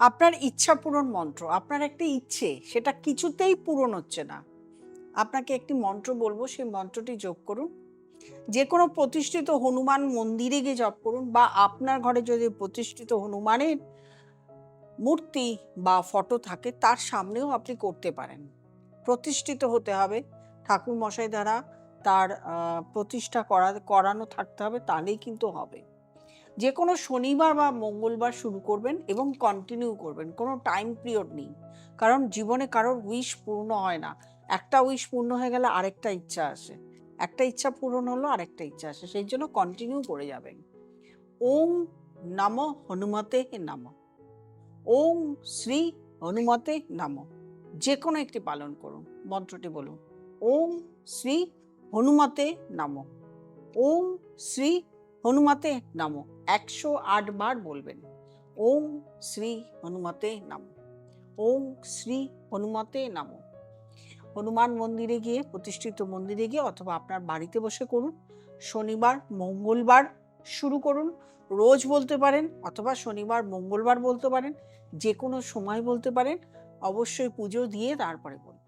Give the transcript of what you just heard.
আপনার ইচ্ছা পূরণ মন্ত্র, আপনার একটা ইচ্ছে সেটা কিছুতেই পূরণ হচ্ছে না, আপনাকে একটি মন্ত্র বলবো, সেই মন্ত্রটি জপ করুন। যে কোনো প্রতিষ্ঠিত হনুমান মন্দিরে গিয়ে জপ করুন, বা আপনার ঘরে যদি প্রতিষ্ঠিত হনুমানের মূর্তি বা ফটো থাকে তার সামনেও আপনি করতে পারেন। প্রতিষ্ঠিত হতে হবে, ঠাকুর মশাই দ্বারা তার প্রতিষ্ঠা করানো থাকতে হবে, তাহলেই কিন্তু হবে। যে কোনো শনিবার বা মঙ্গলবার শুরু করবেন এবং কন্টিনিউ করবেন, কোনো টাইম পিরিয়ড নেই। কারণ জীবনে কারোর উইশ পূর্ণ হয় না, একটা উইশ পূর্ণ হয়ে গেলে আরেকটা ইচ্ছা আসে, একটা ইচ্ছা পূরণ হলো আরেকটা ইচ্ছা আসে, সেই জন্য কন্টিনিউ করে যাবেন। ওম নমঃ হনুমতে নমঃ, ওম শ্রী হনুমতে নমঃ, যে কোনো একটি পালন করুন, মন্ত্রটি বলুন। ওম শ্রী হনুমতে নমঃ, ওম শ্রী হনুমতে নমঃ, 108 বার বলবেন। ওম শ্রী হনুমতে নমঃ, ওম শ্রী হনুমতে নমঃ। হনুমান মন্দিরে গিয়ে, প্রতিষ্ঠিত মন্দিরে গিয়ে অথবা আপনার বাড়িতে বসে করুন। শনিবার মঙ্গলবার শুরু করুন, রোজ বলতে পারেন অথবা শনিবার মঙ্গলবার বলতে পারেন, যে কোনো সময় বলতে পারেন। অবশ্যই পুজো দিয়ে তারপরে বলুন।